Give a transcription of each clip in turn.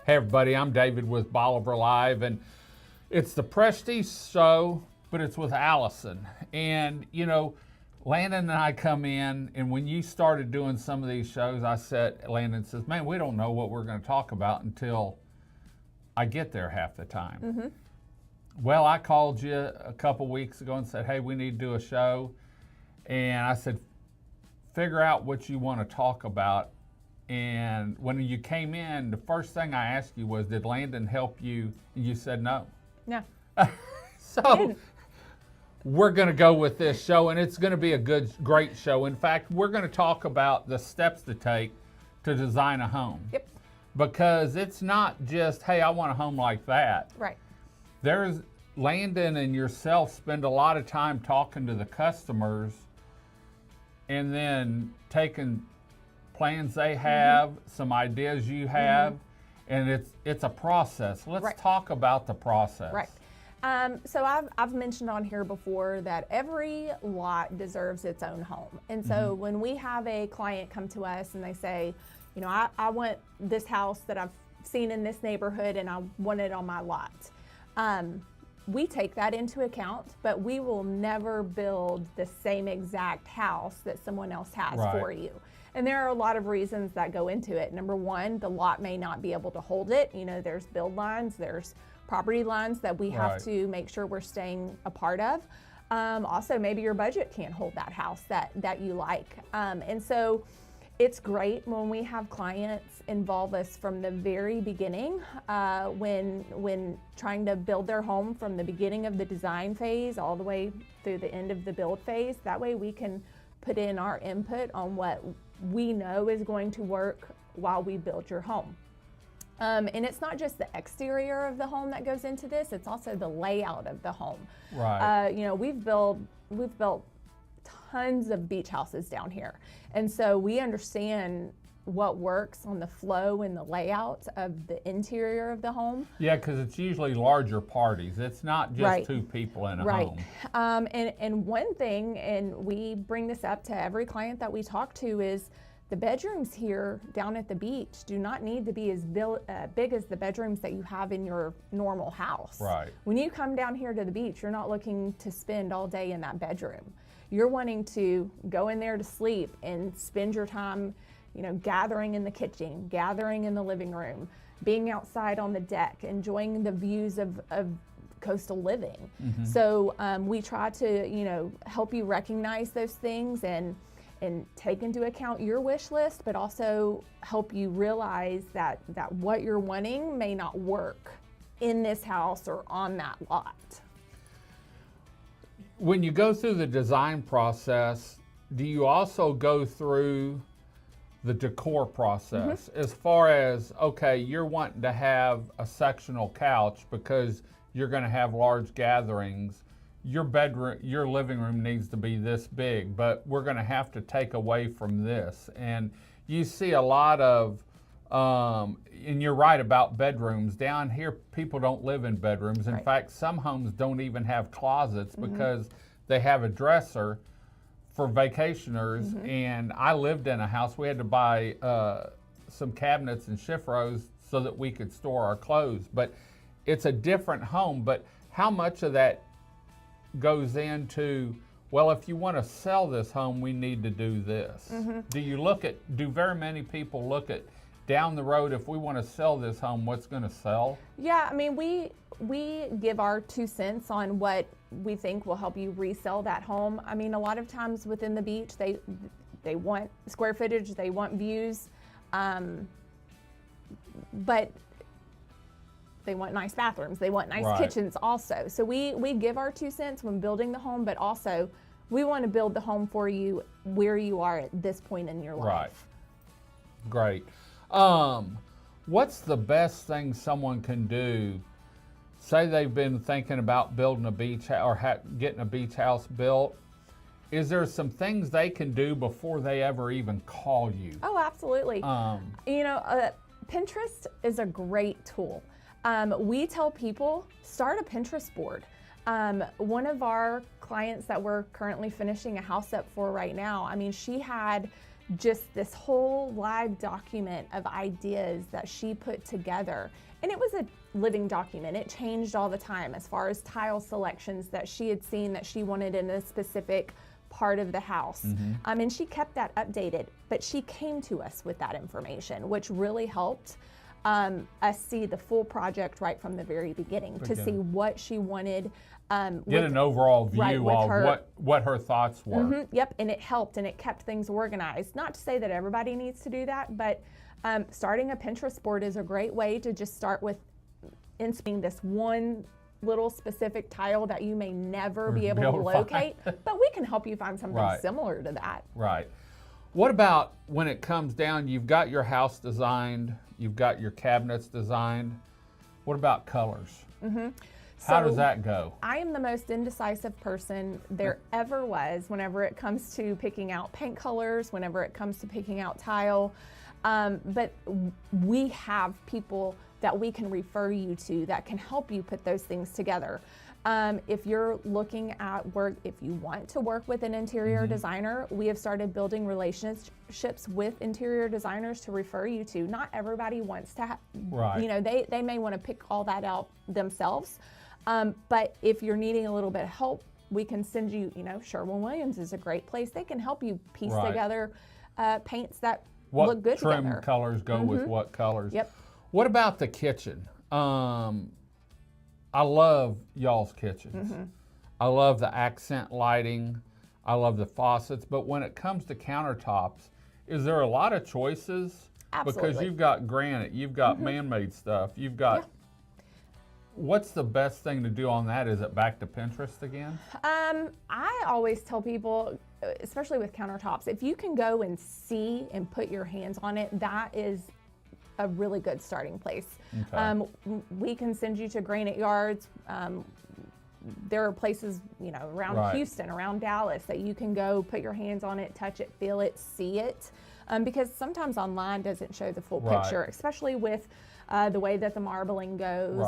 Hey everybody, I'm David with Bolivar Live, and it's the Prestige Show, but it's with Alison. And you know, Landon and I come in, and when you started doing some of these shows, I said, Landon says, man, we don't know what we're going to talk about until I get there half the time. Mm-hmm. Well, I called you a couple weeks ago and said, hey, we need to do a show. And I said, figure out what you want to talk about. And when you came in, the first thing I asked you was, did Landon help you? And you said no. No. So we're going to go with this show, and it's going to be a great show. In fact, we're going to talk about the steps to take to design a home. Yep. Because it's not just, hey, I want a home like that. Right. There's Landon and yourself spend a lot of time talking to the customers and then taking plans they have, some ideas you have, and it's a process. Let's talk about the process. Right. So I've mentioned on here before that every lot deserves its own home. And so when we have a client come to us and they say, you know, I want this house that I've seen in this neighborhood and I want it on my lot. We take that into account, but we will never build the same exact house that someone else has for you. And there are a lot of reasons that go into it. Number one, the lot may not be able to hold it. You know, there's build lines, there's property lines that we have to make sure we're staying a part of. Also, maybe your budget can't hold that house that you like. And so it's great when we have clients involve us from the very beginning, when trying to build their home from the beginning of the design phase all the way through the end of the build phase. That way we can put in our input on what we know is going to work while we build your home. And it's not just the exterior of the home that goes into this, it's also the layout of the home. Right. You know, we've built tons of beach houses down here. And so we understand what works on the flow and the layout of the interior of the home. Yeah, because it's usually larger parties. It's not just two people in a home. And one thing, and we bring this up to every client that we talk to, is the bedrooms here down at the beach do not need to be as big as the bedrooms that you have in your normal house. Right. When you come down here to the beach, you're not looking to spend all day in that bedroom. You're wanting to go in there to sleep and spend your time, you know, gathering in the kitchen, gathering in the living room, being outside on the deck, enjoying the views of coastal living. So we try to, you know, help you recognize those things and take into account your wish list, but also help you realize that what you're wanting may not work in this house or on that lot. When you go through the design process, do you also go through the decor process? As far as, okay, you're wanting to have a sectional couch because you're going to have large gatherings. Your living room needs to be this big, but we're going to have to take away from this. And you see a lot of, and you're right about bedrooms. Down here, people don't live in bedrooms. In fact, some homes don't even have closets because they have a dresser for vacationers. And I lived in a house, we had to buy some cabinets and chiffros so that we could store our clothes. But it's a different home. But how much of that goes into, well, if you want to sell this home, we need to do this? Do very many people look at down the road, if we want to sell this home, what's going to sell? Yeah, I mean, we give our 2 cents on what we think will help you resell that home. I mean, a lot of times within the beach, they want square footage, they want views, but they want nice bathrooms, they want nice kitchens also. So we give our 2 cents when building the home, but also we want to build the home for you where you are at this point in your life. Great. What's the best thing someone can do? Say they've been thinking about building a beach or getting a beach house built. Is there some things they can do before they ever even call you? Oh, absolutely. You know, Pinterest is a great tool. We tell people, start a Pinterest board. One of our clients that we're currently finishing a house up for right now, I mean, she had just this whole live document of ideas that she put together. And it was a living document. It changed all the time as far as tile selections that she had seen that she wanted in a specific part of the house. And she kept that updated, but she came to us with that information, which really helped us see the full project right from the very beginning, to see what she wanted. Get an overall view of what her thoughts were. Yep, and it helped, and it kept things organized. Not to say that everybody needs to do that, but starting a Pinterest board is a great way to just start with installing this one little specific tile that you may never be able to locate, but we can help you find something similar to that. Right. What about when it comes down, you've got your house designed, you've got your cabinets designed. What about colors? How does that go? I am the most indecisive person there ever was whenever it comes to picking out paint colors, whenever it comes to picking out tile. But we have people that we can refer you to that can help you put those things together. If you're looking at work, if you want to work with an interior designer, we have started building relationships with interior designers to refer you to. Not everybody wants to, you know, they may want to pick all that out themselves. But if you're needing a little bit of help, we can send you, you know, Sherwin-Williams is a great place. They can help you piece together paints that look good together. What trim colors go with what colors. Yep. What about the kitchen? I love y'all's kitchens. I love the accent lighting. I love the faucets. But when it comes to countertops, is there a lot of choices? Absolutely. Because you've got granite, you've got man-made stuff, you've got... What's the best thing to do on that? Is it back to Pinterest again? I always tell people, especially with countertops, if you can go and see and put your hands on it, that is a really good starting place. We can send you to granite yards. There are places, you know, around Houston, around Dallas, that you can go put your hands on it, touch it, feel it, see it. Because sometimes online doesn't show the full picture, especially with the way that the marbling goes.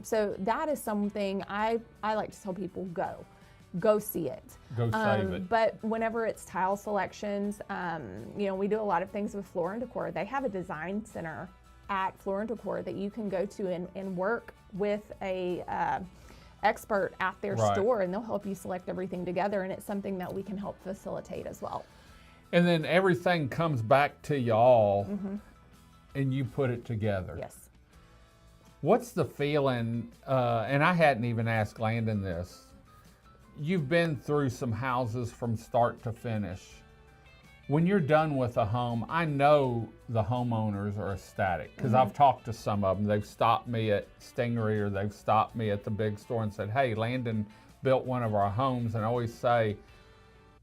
So that is something I like to tell people, go see it. Go save it. But whenever it's tile selections, you know, we do a lot of things with Floor and Decor. They have a design center at Floor and Decor that you can go to and work with a expert at their store, and they'll help you select everything together, and it's something that we can help facilitate as well. And then everything comes back to y'all, and you put it together. Yes. What's the feeling, and I hadn't even asked Landon this, you've been through some houses from start to finish. When you're done with a home, I know the homeowners are ecstatic, because I've talked to some of them. They've stopped me at Stingery, or they've stopped me at the big store and said, hey, Landon built one of our homes, and I always say,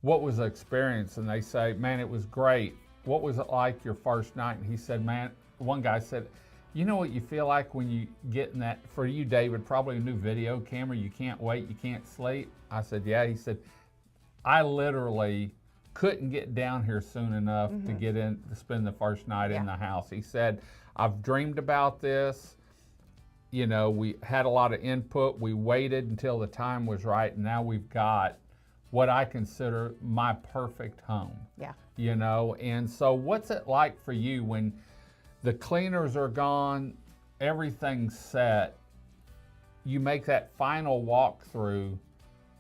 what was the experience? And they say, man, it was great. What was it like your first night? And he said, man, one guy said, you know what you feel like when you get in that, for you, David, probably a new video camera, you can't wait, you can't sleep. I said, yeah. He said, I literally couldn't get down here soon enough to get in, to spend the first night in the house. He said, I've dreamed about this. You know, we had a lot of input. We waited until the time was right, and now we've got what I consider my perfect home. Yeah. You know, and so what's it like for you when the cleaners are gone, everything's set, you make that final walkthrough,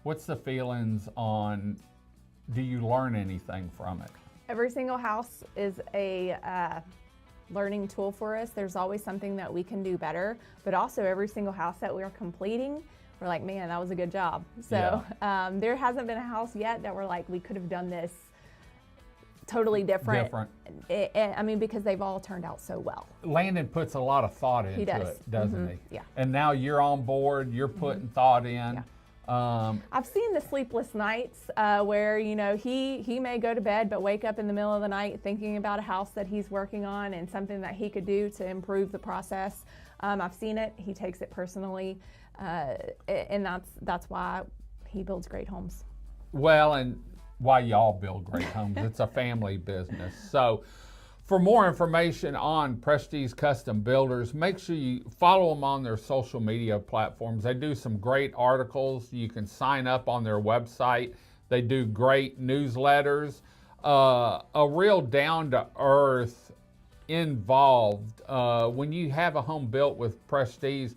what's the feelings on, do you learn anything from it? Every single house is a learning tool for us. There's always something that we can do better, but also every single house that we're completing, we're like, man, that was a good job. So there hasn't been a house yet that we're like, we could have done this totally different. I mean, because they've all turned out so well. Landon puts a lot of thought into it, doesn't he? Yeah. And now you're on board, you're putting thought in. Yeah. I've seen the sleepless nights where, you know, he may go to bed but wake up in the middle of the night thinking about a house that he's working on and something that he could do to improve the process. I've seen it. He takes it personally, and that's why he builds great homes. Well, and why y'all build great homes. It's a family business. So for more information on Prestige Custom Builders, make sure you follow them on their social media platforms. They do some great articles. You can sign up on their website. They do great newsletters. a real down-to-earth involved. When you have a home built with Prestige,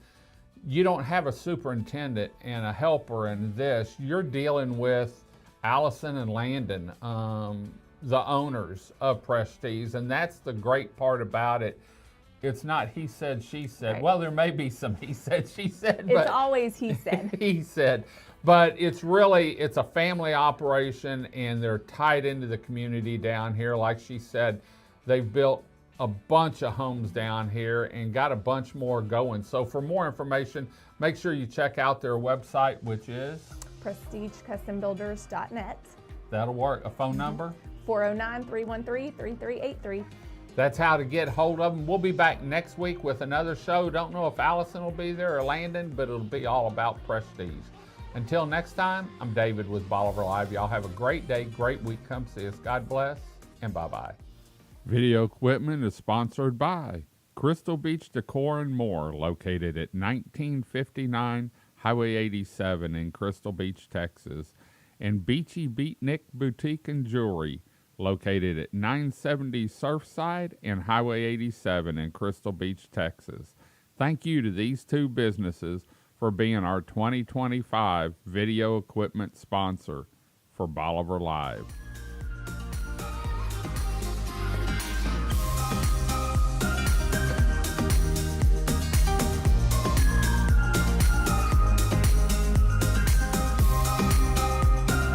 you don't have a superintendent and a helper in this. You're dealing with Alison and Landon, the owners of Prestige, and that's the great part about it. It's not he said, she said. Right. Well, there may be some he said, she said, It's always he said. he said. But it's a family operation, and they're tied into the community down here. Like she said, they've built a bunch of homes down here and got a bunch more going. So for more information, make sure you check out their website, which is PrestigeCustomBuilders.net. That'll work. A phone number? 409-313-3383. That's how to get hold of them. We'll be back next week with another show. Don't know if Alison will be there or Landon, but it'll be all about Prestige. Until next time, I'm David with Bolivar Live. Y'all have a great day, great week. Come see us. God bless, and bye-bye. Video equipment is sponsored by Crystal Beach Decor and More, located at 1959 Highway 87 in Crystal Beach, Texas, and Beachy Beatnik Boutique and Jewelry, located at 970 Surfside and Highway 87 in Crystal Beach, Texas. Thank you to these two businesses for being our 2025 video equipment sponsor for Bolivar Live.